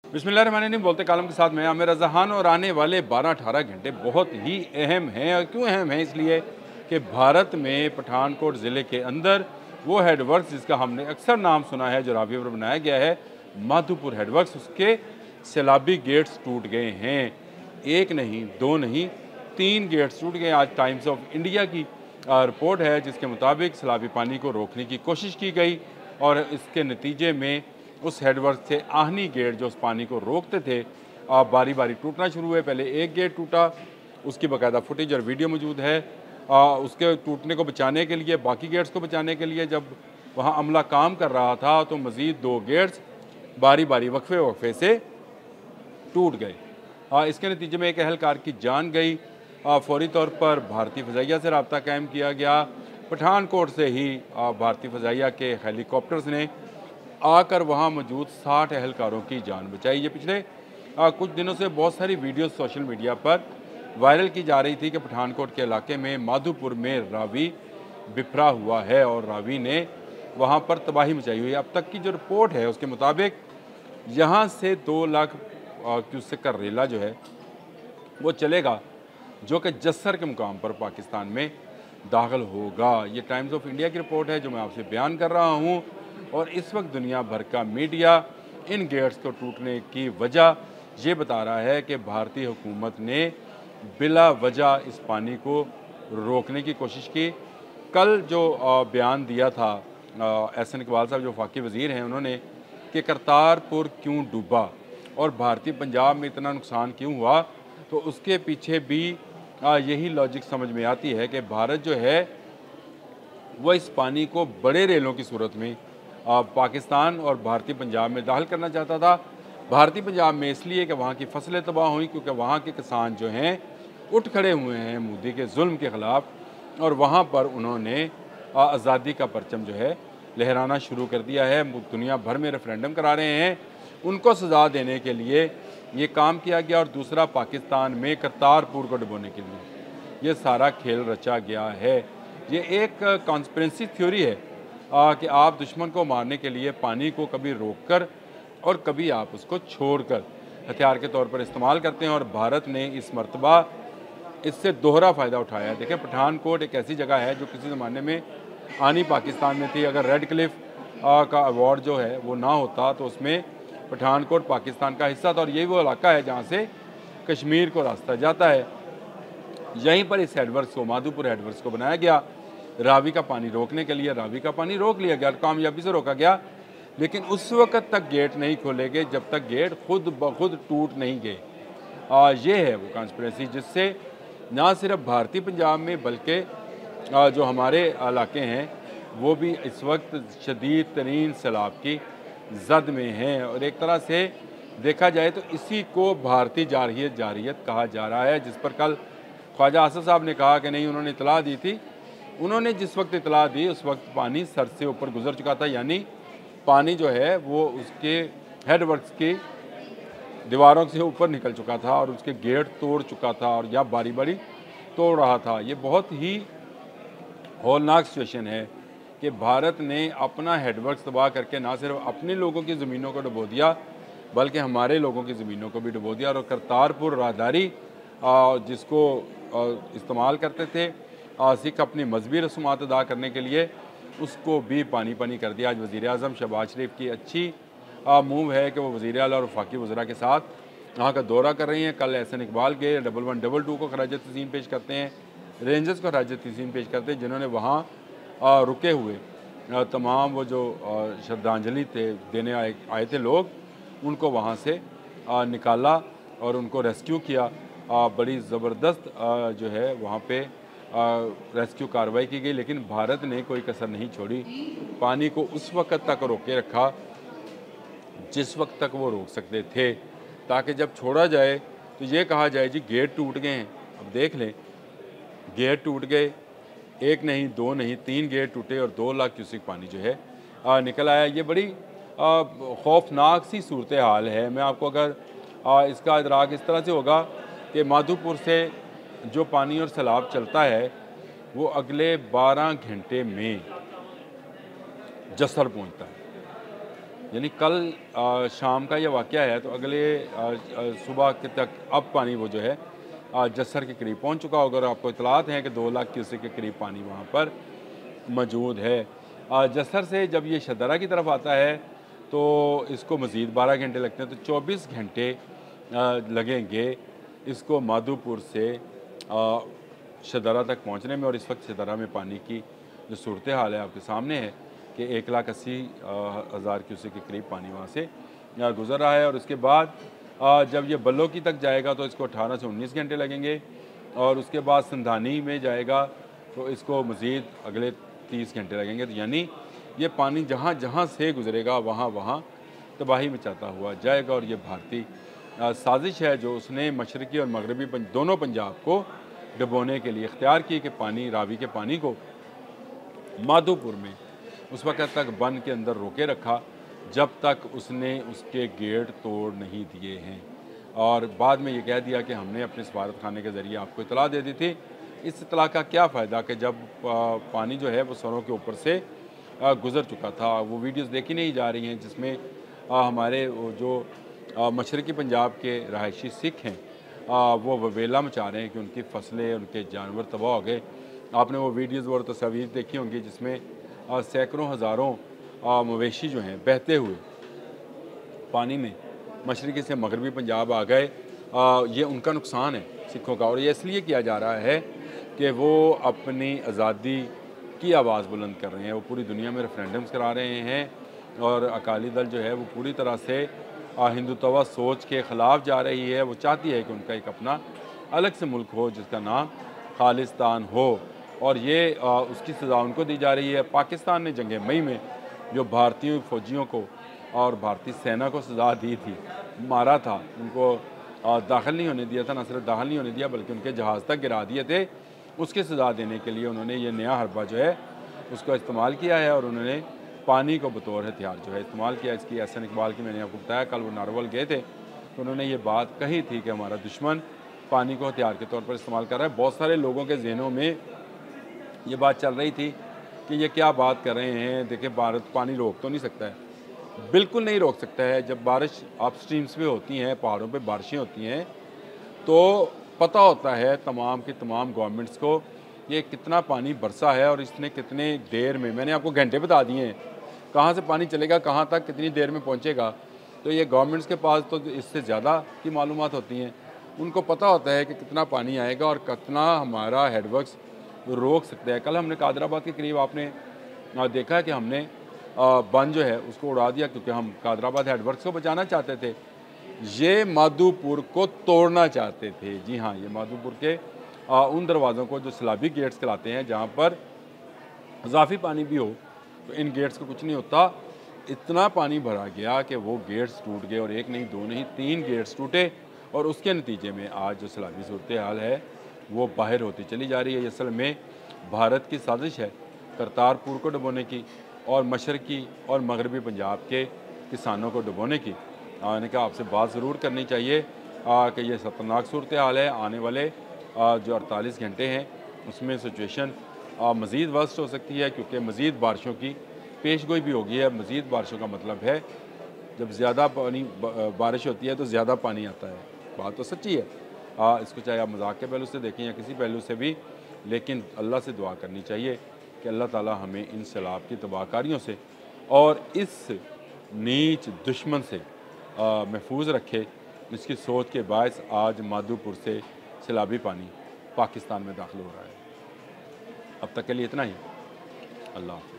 बिस्मिल्लाहिर्रहमानिर्रहीम। बोलते कालम के साथ मैं आमिर रज़ान और आने वाले 12-18 घंटे बहुत ही अहम हैं। और क्यों अहम हैं? इसलिए कि भारत में पठानकोट ज़िले के अंदर वो हेडवर्क्स जिसका हमने अक्सर नाम सुना है, जो रावी पर बनाया गया है, माधोपुर हेडवर्क्स, उसके सैलाबी गेट्स टूट गए हैं। एक नहीं, दो नहीं, 3 गेट्स टूट गए। आज टाइम्स ऑफ इंडिया की रिपोर्ट है जिसके मुताबिक सैलाबी पानी को रोकने की कोशिश की गई और इसके नतीजे में उस हेडवर्क से आहनी गेट जो उस पानी को रोकते थे बारी बारी टूटना शुरू हुए। पहले एक गेट टूटा, उसकी बाकायदा फुटेज और वीडियो मौजूद है। उसके टूटने को बचाने के लिए, बाकी गेट्स को बचाने के लिए जब वहाँ अमला काम कर रहा था तो मज़ीद 2 गेट्स बारी बारी वक्फे वक्फे से टूट गए। इसके नतीजे में एक अहलकार की जान गई। फौरी तौर पर भारतीय फ़ज़ाइया से रब्ता कायम किया गया। पठानकोट से ही भारतीय फ़ज़ाइया के हेलीकॉप्टर्स ने आकर वहाँ मौजूद 60 अहलकारों की जान बचाई। ये पिछले कुछ दिनों से बहुत सारी वीडियो सोशल मीडिया पर वायरल की जा रही थी कि पठानकोट के इलाके में माधोपुर में रावी बिफरा हुआ है और रावी ने वहाँ पर तबाही मचाई हुई है। अब तक की जो रिपोर्ट है उसके मुताबिक यहाँ से 2 लाख क्यूसेक का रेला जो है वो चलेगा, जो कि जस्सर के मुकाम पर पाकिस्तान में दाखिल होगा। ये टाइम्स ऑफ इंडिया की रिपोर्ट है जो मैं आपसे बयान कर रहा हूँ। और इस वक्त दुनिया भर का मीडिया इन गेट्स को टूटने की वजह ये बता रहा है कि भारतीय हुकूमत ने बिला वजह इस पानी को रोकने की कोशिश की। कल जो बयान दिया था एहसन इकबाल साहब जो वफाकी वज़ीर हैं, उन्होंने कि करतारपुर क्यों डूबा और भारतीय पंजाब में इतना नुकसान क्यों हुआ, तो उसके पीछे भी यही लॉजिक समझ में आती है कि भारत जो है वह इस पानी को बड़े रेलों की सूरत में पाकिस्तान और भारतीय पंजाब में दाखिल करना चाहता था। भारतीय पंजाब में इसलिए कि वहाँ की फसलें तबाह हुई, क्योंकि वहाँ के किसान जो हैं उठ खड़े हुए हैं मोदी के जुल्म के ख़िलाफ़ और वहाँ पर उन्होंने आज़ादी का परचम जो है लहराना शुरू कर दिया है। दुनिया भर में रेफरेंडम करा रहे हैं, उनको सज़ा देने के लिए ये काम किया गया। और दूसरा, पाकिस्तान में करतारपुर को डुबोने के लिए ये सारा खेल रचा गया है। ये एक कॉन्स्पिरेसी थ्योरी है कि आप दुश्मन को मारने के लिए पानी को कभी रोककर और कभी आप उसको छोड़कर हथियार के तौर पर इस्तेमाल करते हैं। और भारत ने इस मर्तबा इससे दोहरा फ़ायदा उठाया है। देखिए, पठानकोट एक ऐसी जगह है जो किसी ज़माने में आनी पाकिस्तान में थी। अगर रेड क्लिफ का अवार्ड जो है वो ना होता तो उसमें पठानकोट पाकिस्तान का हिस्सा था और यही वो इलाका है जहाँ से कश्मीर को रास्ता जाता है। यहीं पर इस हेडवर्क्स को, माधोपुर हेडवर्क्स को बनाया गया रावी का पानी रोकने के लिए। रावी का पानी रोक लिया गया, कामयाबी से रोका गया, लेकिन उस वक़्त तक गेट नहीं खोले गए जब तक गेट खुद ब खुद टूट नहीं गए। ये है वो कॉन्स्पिरेसी जिससे ना सिर्फ भारतीय पंजाब में बल्कि जो हमारे इलाके हैं वो भी इस वक्त शदीद तरीन सैलाब की जद में हैं। और एक तरह से देखा जाए तो इसी को भारतीय जारहियत कहा जा रहा है, जिस पर कल ख्वाजा आसिफ साहब ने कहा कि नहीं, उन्होंने इतला दी थी। उन्होंने जिस वक्त इतला दी उस वक्त पानी सर से ऊपर गुजर चुका था, यानी पानी जो है वो उसके हेडवर्क्स की दीवारों से ऊपर निकल चुका था और उसके गेट तोड़ चुका था और या बारी बारी तोड़ रहा था। ये बहुत ही हौलनाक सिचुएशन है कि भारत ने अपना हेडवर्क्स तबाह करके ना सिर्फ अपने लोगों की ज़मीनों को डुबो दिया बल्कि हमारे लोगों की ज़मीनों को भी डुबो दिया। और करतारपुर राहदारी जिसको इस्तेमाल करते थे सिख अपनी मजहबी रसूमात अदा करने के लिए, उसको भी पानी पानी कर दिया। आज वज़ीर आज़म शहबाज शरीफ की अच्छी मूव है कि वो वज़ीर आला और वफाकी वज़रा के साथ यहाँ का दौरा कर रही हैं। कल एहसन इकबाल गए, 1122 को खराज तज़ीम पेश करते हैं, रेंजर्स को खराज तज़ीम पेश करते हैं, जिन्होंने वहाँ रुके हुए तमाम वो जो श्रद्धांजलि देने आए थे लोग, उनको वहाँ से निकाला और उनको रेस्क्यू किया। बड़ी ज़बरदस्त जो है वहाँ पे रेस्क्यू कार्रवाई की गई, लेकिन भारत ने कोई कसर नहीं छोड़ी। पानी को उस वक्त तक रोके रखा जिस वक्त तक वो रोक सकते थे, ताकि जब छोड़ा जाए तो ये कहा जाए जी गेट टूट गए हैं। अब देख लें, गेट टूट गए, एक नहीं, दो नहीं, 3 गेट टूटे और 2 लाख क्यूसेक पानी जो है निकल आया। ये बड़ी खौफनाक सी सूरत हाल है। मैं आपको अगर इसका इदराक इस तरह से होगा कि माधोपुर से जो पानी और सैलाब चलता है वो अगले 12 घंटे में जस्सर पहुंचता है। यानी कल शाम का ये वाक़या है, तो अगले सुबह के तक अब पानी वो जो है जस्सर के करीब पहुंच चुका होगा। और आपको इतलात हैं कि 2 लाख क्यूसेक के करीब पानी वहाँ पर मौजूद है। जस्सर से जब ये शदरा की तरफ आता है तो इसको मज़ीद 12 घंटे लगते हैं, तो 24 घंटे लगेंगे इसको माधोपुर से शदरा तक पहुँचने में। और इस वक्त शदरा में पानी की जो सूरत हाल है आपके सामने है कि 1,80,000 क्यूसेक के करीब पानी वहाँ से गुज़र रहा है। और उसके बाद जब ये बल्लोकी तक जाएगा तो इसको 18 से 19 घंटे लगेंगे। और उसके बाद संधानी में जाएगा तो इसको मज़ीद अगले 30 घंटे लगेंगे। तो यानी ये पानी जहाँ जहाँ से गुज़रेगा वहाँ वहाँ तबाही मचाता हुआ जाएगा। और ये भारतीय साजिश है जो उसने मशरक़ी और मगरबी दोनों पंजाब को डुबोने के लिए इख्तियार की कि पानी रावी के पानी को माधोपुर में उस वक़्त तक बंद के अंदर रोके रखा जब तक उसने उसके गेट तोड़ नहीं दिए हैं। और बाद में ये कह दिया कि हमने अपने सफारत खाने के ज़रिए आपको इतला दे दी थी। इस इतला का क्या फ़ायदा कि जब पानी जो है वो सरों के ऊपर से गुज़र चुका था। वो वीडियोज़ देखी नहीं जा रही हैं जिसमें हमारे जो मशरक़ी पंजाब के रहायशी सिख हैं वो ववेला मचा रहे हैं कि उनकी फसलें, उनके जानवर तबाह हो गए। आपने वो वीडियोज़ और तस्वीर देखी होंगी जिसमें सैकड़ों हज़ारों मवेशी जो हैं बहते हुए पानी में मशरक़ी से मगरबी पंजाब आ गए। ये उनका नुकसान है सिखों का। और ये इसलिए किया जा रहा है कि वो अपनी आज़ादी की आवाज़ बुलंद कर रहे हैं। वो पूरी दुनिया में रेफरेंडम्स करा रहे हैं। और अकाली दल जो है वो पूरी तरह से हिंदुत्व सोच के ख़िलाफ़ जा रही है। वो चाहती है कि उनका एक अपना अलग से मुल्क हो जिसका नाम खालिस्तान हो। और ये उसकी सज़ा उनको दी जा रही है। पाकिस्तान ने जंग मई में जो भारतीय फ़ौजियों को और भारतीय सेना को सज़ा दी थी, मारा था, उनको दाखिल नहीं होने दिया था, न सिर्फ दाखिल नहीं होने दिया बल्कि उनके जहाज़ तक गिरा दिए थे, उसकी सज़ा देने के लिए उन्होंने ये नया हरबा जो है उसको इस्तेमाल किया है। और उन्होंने पानी को बतौर हथियार जो है इस्तेमाल किया। इसकी एहसन इकबाल की मैंने आपको बताया, कल वो नारवल गए थे तो उन्होंने ये बात कही थी कि हमारा दुश्मन पानी को हथियार के तौर पर इस्तेमाल कर रहा है। बहुत सारे लोगों के जहनों में ये बात चल रही थी कि ये क्या बात कर रहे हैं, देखिए भारत पानी रोक तो नहीं सकता है। बिल्कुल नहीं रोक सकता है। जब बारिश अप स्ट्रीम्स पे होती हैं, पहाड़ों पे बारिशें होती हैं, तो पता होता है तमाम की तमाम गवर्नमेंट्स को ये कितना पानी बरसा है और इसने कितने देर में, मैंने आपको घंटे बता दिए हैं कहाँ से पानी चलेगा, कहाँ तक कितनी देर में पहुँचेगा। तो ये गवर्नमेंट्स के पास तो इससे ज़्यादा की मालूमात होती हैं। उनको पता होता है कि कितना पानी आएगा और कितना हमारा हेडवर्क्स रोक सकते हैं। कल हमने कादराबाद के करीब आपने देखा कि हमने बंद जो है उसको उड़ा दिया क्योंकि हम कादराबाद हेडवर्क्स को बचाना चाहते थे। ये माधोपुर को तोड़ना चाहते थे। जी हाँ, ये माधोपुर के उन दरवाज़ों को जो सैलाबी गेट्स कहलाते हैं जहाँ पर इजाफी पानी भी हो तो इन गेट्स को कुछ नहीं होता। इतना पानी भरा गया कि वो गेट्स टूट गए और एक नहीं, दो नहीं, 3 गेट्स टूटे। और उसके नतीजे में आज जो सैलाबी सूरत हाल है वो बाहर होती चली जा रही है। असल में भारत की साजिश है करतारपुर को डुबोने की और मशरक़ी और मगरबी पंजाब के किसानों को डुबोने की। मैंने कहा आपसे बात ज़रूर करनी चाहिए कि ये खतरनाक सूरत हाल है। आने वाले जो 48 घंटे हैं उसमें सिचुएशन मज़ीद वर्स्ट हो सकती है क्योंकि मज़ीद बारिशों की पेशगोई भी होगी है। मज़ीद बारिशों का मतलब है जब ज़्यादा पानी बारिश होती है तो ज़्यादा पानी आता है। बात तो सच्ची है। इसको चाहे आप मजाक के पहलू से देखें या किसी पहलू से भी, लेकिन अल्लाह से दुआ करनी चाहिए कि अल्लाह ताला हमें इन सैलाब की तबाहकारियों से और इस नीच दुश्मन से महफूज रखे। इसकी सोच के बायस आज माधोपुर से सैलाबी पानी पाकिस्तान में दाखिल हो रहा है। अब तक के लिए इतना ही। अल्लाह हाफ़िज़।